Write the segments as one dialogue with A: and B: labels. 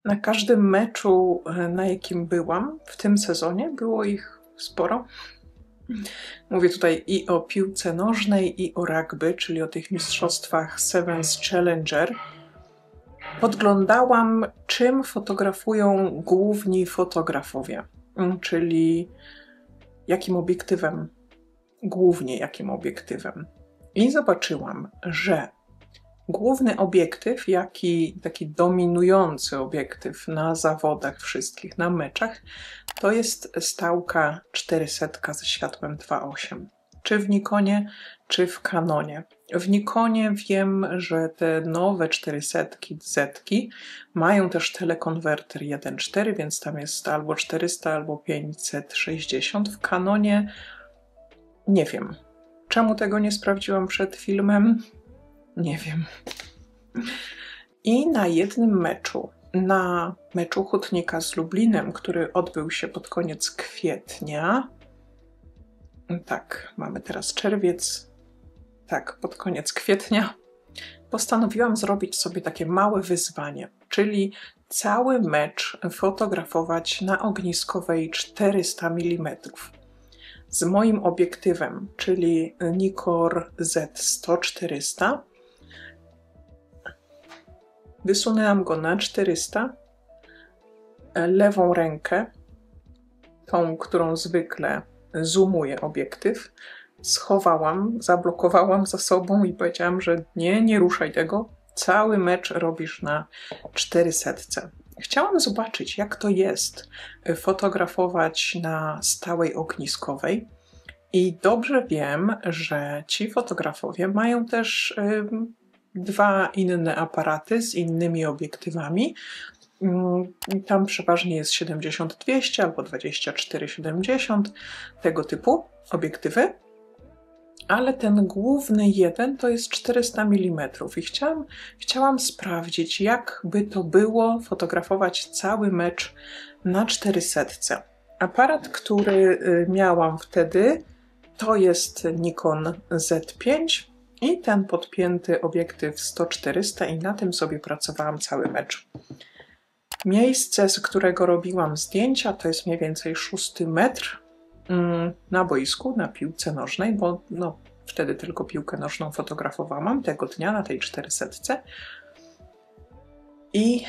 A: Na każdym meczu, na jakim byłam w tym sezonie, było ich sporo. Mówię tutaj i o piłce nożnej, i o rugby, czyli o tych mistrzostwach Sevens Challenger. Podglądałam, czym fotografują główni fotografowie, czyli jakim obiektywem, głównie jakim obiektywem. I zobaczyłam, że główny obiektyw, taki dominujący obiektyw na zawodach wszystkich, na meczach, to jest Stałka 400 ze światłem 2.8. Czy w Nikonie, czy w Canonie. W Nikonie wiem, że te nowe 400 Z-ki mają też telekonwerter 1.4, więc tam jest albo 400, albo 560. W Canonie nie wiem. Czemu tego nie sprawdziłam przed filmem? Nie wiem. I na jednym meczu, na meczu Hutnika z Lublinem, który odbył się pod koniec kwietnia, tak, mamy teraz czerwiec, tak, pod koniec kwietnia, postanowiłam zrobić sobie takie małe wyzwanie, czyli cały mecz fotografować na ogniskowej 400 mm. Z moim obiektywem, czyli Nikkor Z100-400, wysunęłam go na 400, lewą rękę, tą, którą zwykle zoomuje obiektyw, schowałam, zablokowałam za sobą i powiedziałam, że nie ruszaj tego, cały mecz robisz na 400. Chciałam zobaczyć, jak to jest fotografować na stałej ogniskowej i dobrze wiem, że ci fotografowie mają też dwa inne aparaty z innymi obiektywami. Tam przeważnie jest 70-200 albo 24-70, tego typu obiektywy. Ale ten główny jeden to jest 400 mm i chciałam sprawdzić, jak by to było fotografować cały mecz na 400. Aparat, który miałam wtedy, to jest Nikon Z5 i ten podpięty obiektyw 100-400 i na tym sobie pracowałam cały mecz. Miejsce, z którego robiłam zdjęcia, to jest mniej więcej 6 metr na boisku, na piłce nożnej, bo wtedy tylko piłkę nożną fotografowałam tego dnia na tej 400. I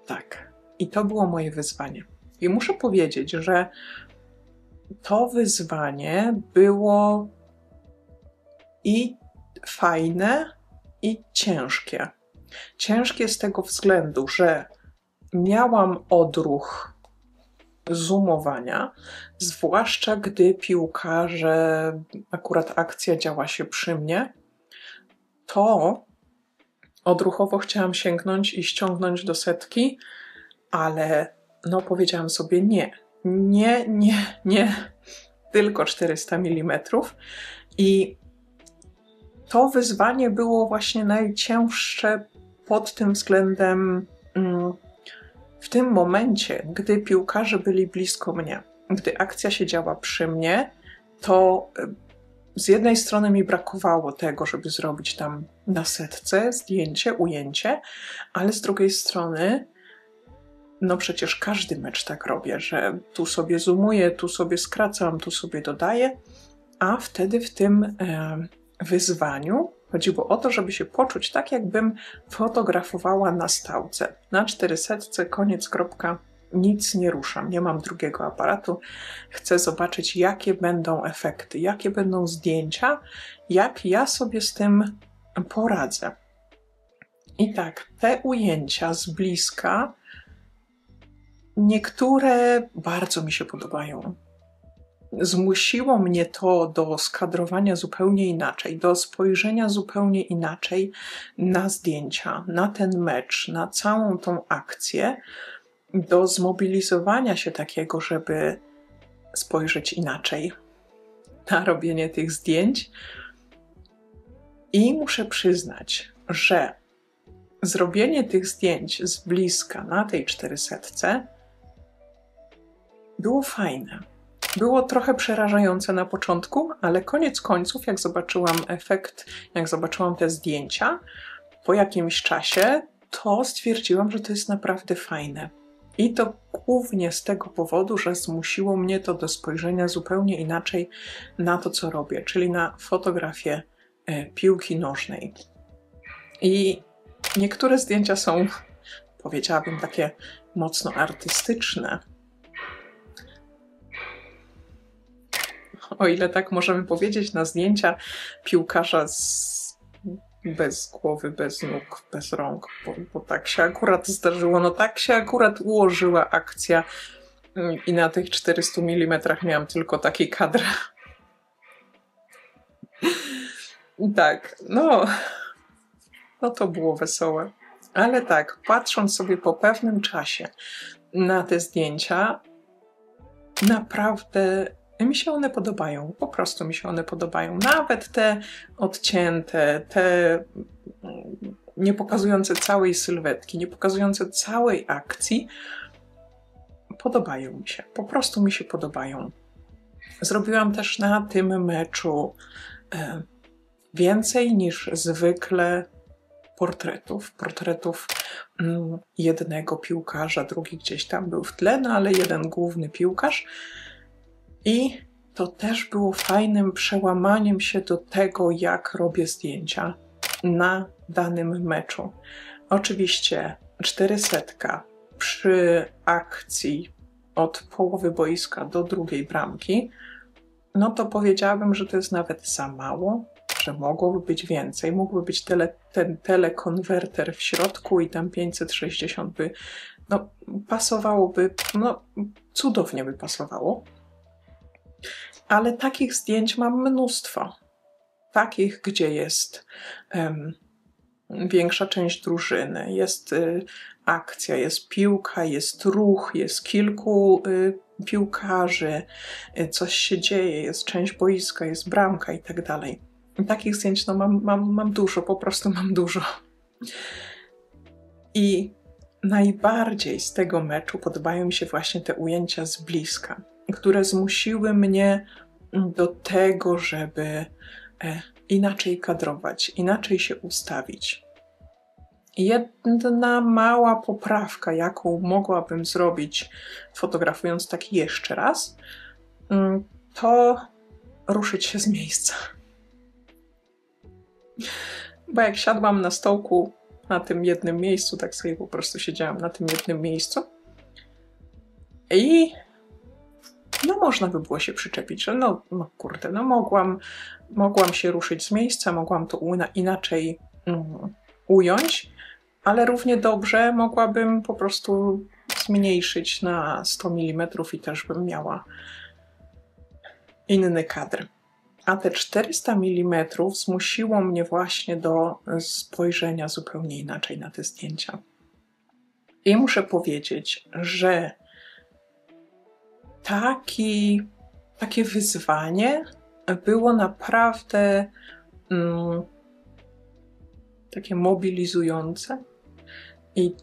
A: tak, i to było moje wyzwanie. I muszę powiedzieć, że to wyzwanie było i fajne, i ciężkie. Ciężkie z tego względu, że miałam odruch zoomowania, zwłaszcza gdy piłkarze, akurat akcja działa się przy mnie, to odruchowo chciałam sięgnąć i ściągnąć do 100, ale powiedziałam sobie nie, tylko 400 mm i to wyzwanie było właśnie najcięższe pod tym względem w tym momencie, gdy piłkarze byli blisko mnie, gdy akcja się działa przy mnie, to z jednej strony mi brakowało tego, żeby zrobić tam na 100 zdjęcie, ujęcie, ale z drugiej strony przecież każdy mecz tak robię, że tu sobie zoomuję, tu sobie skracam, tu sobie dodaję, a wtedy w tym wyzwaniu chodziło o to, żeby się poczuć tak, jakbym fotografowała na stałce. Na 400, koniec, kropka, nic nie ruszam, nie mam drugiego aparatu. Chcę zobaczyć, jakie będą efekty, jakie będą zdjęcia, jak ja sobie z tym poradzę. I tak, te ujęcia z bliska, niektóre bardzo mi się podobają. Zmusiło mnie to do skadrowania zupełnie inaczej, do spojrzenia zupełnie inaczej na zdjęcia, na ten mecz, na całą tą akcję, do zmobilizowania się takiego, żeby spojrzeć inaczej na robienie tych zdjęć. I muszę przyznać, że zrobienie tych zdjęć z bliska na tej 400 było fajne. Było trochę przerażające na początku, ale koniec końców, jak zobaczyłam efekt, jak zobaczyłam te zdjęcia, po jakimś czasie to stwierdziłam, że to jest naprawdę fajne. I to głównie z tego powodu, że zmusiło mnie to do spojrzenia zupełnie inaczej na to, co robię, czyli na fotografię piłki nożnej. I niektóre zdjęcia są, powiedziałabym, takie mocno artystyczne. O ile tak możemy powiedzieć, na zdjęcia piłkarza bez głowy, bez nóg, bez rąk, bo tak się akurat zdarzyło, no tak się akurat ułożyła akcja i na tych 400 mm miałam tylko taki kadr. Tak, no to było wesołe. Ale tak, patrząc sobie po pewnym czasie na te zdjęcia, naprawdę mi się one podobają. Po prostu mi się one podobają. Nawet te odcięte, te nie pokazujące całej sylwetki, nie pokazujące całej akcji, podobają mi się. Po prostu mi się podobają. Zrobiłam też na tym meczu więcej niż zwykle portretów jednego piłkarza, drugi gdzieś tam był w tle, no ale jeden główny piłkarz. I to też było fajnym przełamaniem się do tego, jak robię zdjęcia na danym meczu. Oczywiście 400 przy akcji od połowy boiska do drugiej bramki, no to powiedziałabym, że to jest nawet za mało, że mogłoby być więcej. Mógłby być ten telekonwerter w środku i tam 560 by, no pasowałoby, no cudownie by pasowało. Ale takich zdjęć mam mnóstwo. Takich, gdzie jest większa część drużyny, jest akcja, jest piłka, jest ruch, jest kilku piłkarzy, coś się dzieje, jest część boiska, jest bramka i tak dalej. Takich zdjęć no, mam dużo, po prostu mam dużo. I najbardziej z tego meczu podobają mi się właśnie te ujęcia z bliska, które zmusiły mnie do tego, żeby inaczej kadrować, inaczej się ustawić. Jedna mała poprawka, jaką mogłabym zrobić, fotografując tak jeszcze raz, to ruszyć się z miejsca. Bo jak siadłam na stołku na tym jednym miejscu, tak sobie po prostu siedziałam na tym jednym miejscu i no można by było się przyczepić, że no kurde, no mogłam się ruszyć z miejsca, mogłam to inaczej ująć, ale równie dobrze mogłabym po prostu zmniejszyć na 100 mm i też bym miała inny kadr. A te 400 mm zmusiło mnie właśnie do spojrzenia zupełnie inaczej na te zdjęcia. I muszę powiedzieć, że takie wyzwanie było naprawdę takie mobilizujące i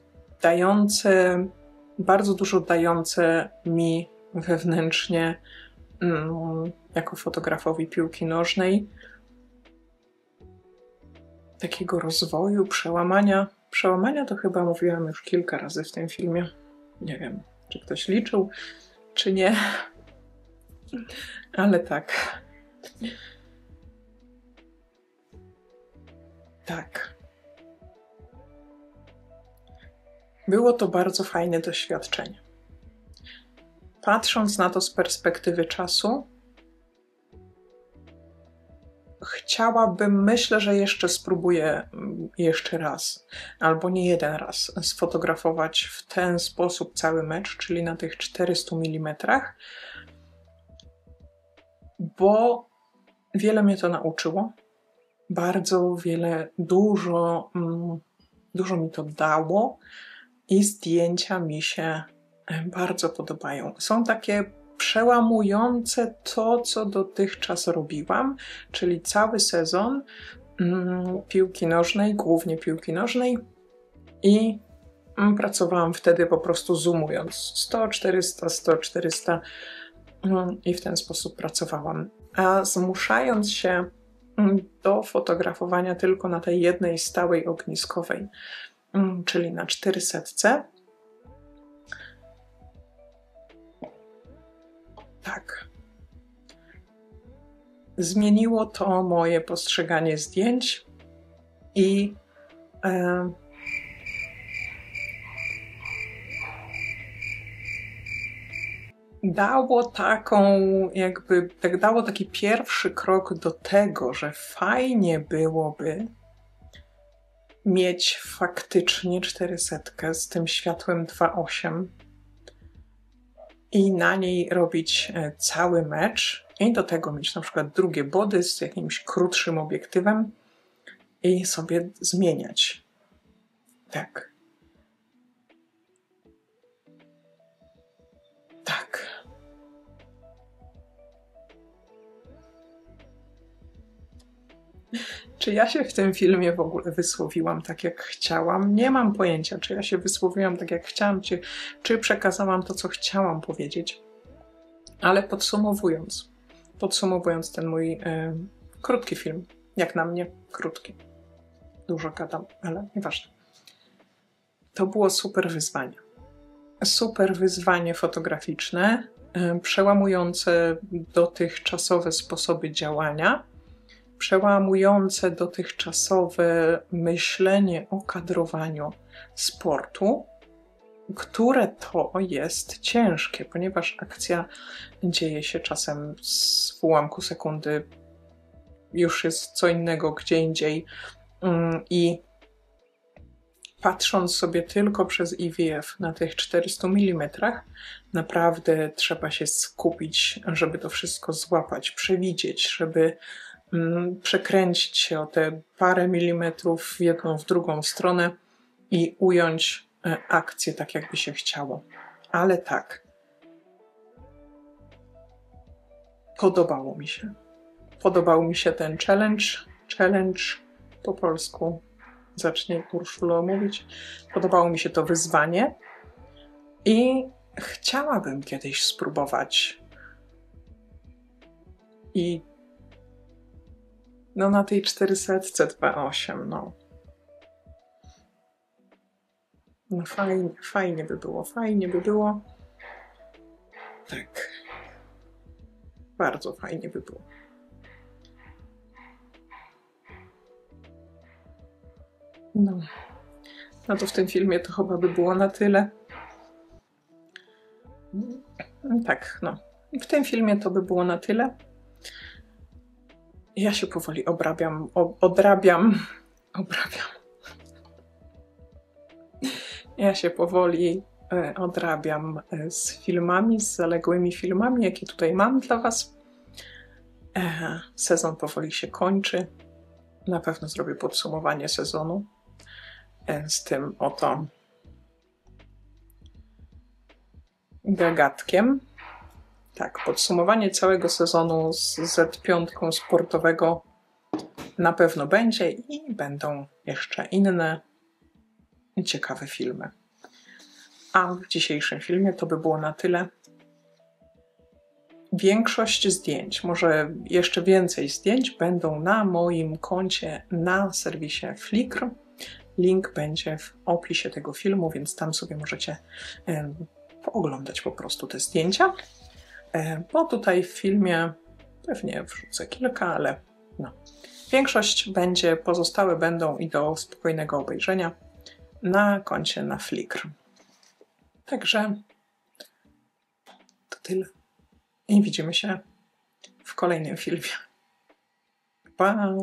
A: bardzo dużo dające mi wewnętrznie jako fotografowi piłki nożnej takiego rozwoju, przełamania. Przełamania to chyba mówiłam już kilka razy w tym filmie. Nie wiem, czy ktoś liczył, czy nie. Ale tak. Tak. Było to bardzo fajne doświadczenie. Patrząc na to z perspektywy czasu, myślę, że jeszcze spróbuję jeszcze raz, albo nie jeden raz, sfotografować w ten sposób cały mecz, czyli na tych 400 mm, bo wiele mnie to nauczyło, bardzo wiele, dużo mi to dało i zdjęcia mi się bardzo podobają. Są takie przełamujące to, co dotychczas robiłam, czyli cały sezon piłki nożnej, głównie piłki nożnej i pracowałam wtedy po prostu zoumując 100, 400, 100, 400 i w ten sposób pracowałam. A zmuszając się do fotografowania tylko na tej jednej stałej ogniskowej, czyli na 400. Tak. Zmieniło to moje postrzeganie zdjęć i dało taki pierwszy krok do tego, że fajnie byłoby mieć faktycznie 400 z tym światłem 2.8 i na niej robić cały mecz i do tego mieć na przykład drugie body z jakimś krótszym obiektywem i sobie zmieniać. Tak. Tak. Czy ja się w tym filmie w ogóle wysłowiłam tak, jak chciałam? Nie mam pojęcia, czy ja się wysłowiłam tak, jak chciałam, czy przekazałam to, co chciałam powiedzieć. Ale podsumowując ten mój krótki film, jak na mnie krótki. Dużo gadam, ale nieważne. To było super wyzwanie. Super wyzwanie fotograficzne, przełamujące dotychczasowe sposoby działania, przełamujące dotychczasowe myślenie o kadrowaniu sportu, które to jest ciężkie, ponieważ akcja dzieje się czasem z ułamku sekundy, już jest co innego gdzie indziej i patrząc sobie tylko przez IVF na tych 400 mm, naprawdę trzeba się skupić, żeby to wszystko złapać, przewidzieć, żeby przekręcić się o te parę milimetrów w jedną, w drugą stronę i ująć akcję tak, jakby się chciało. Ale tak. Podobało mi się. Podobał mi się ten challenge. Challenge po polsku. Zacznie Urszulo mówić. Podobało mi się to wyzwanie i chciałabym kiedyś spróbować. I no na tej 400 2.8, no. No fajnie by było. Tak. Bardzo fajnie by było. No to w tym filmie to chyba by było na tyle. Tak, no. W tym filmie to by było na tyle. Ja się powoli odrabiam. Ja się powoli odrabiam z filmami, z zaległymi filmami, jakie tutaj mam dla Was. Sezon powoli się kończy. Na pewno zrobię podsumowanie sezonu z tym oto gagatkiem. Tak, podsumowanie całego sezonu z Z5 sportowego na pewno będzie i będą jeszcze inne ciekawe filmy. A w dzisiejszym filmie to by było na tyle. Większość zdjęć, może jeszcze więcej zdjęć będą na moim koncie na serwisie Flickr. Link będzie w opisie tego filmu, więc tam sobie możecie pooglądać po prostu te zdjęcia. Bo tutaj w filmie pewnie wrzucę kilka, ale no. Większość będzie, pozostałe będą i do spokojnego obejrzenia na koncie na Flickr. Także to tyle. I widzimy się w kolejnym filmie. Pa!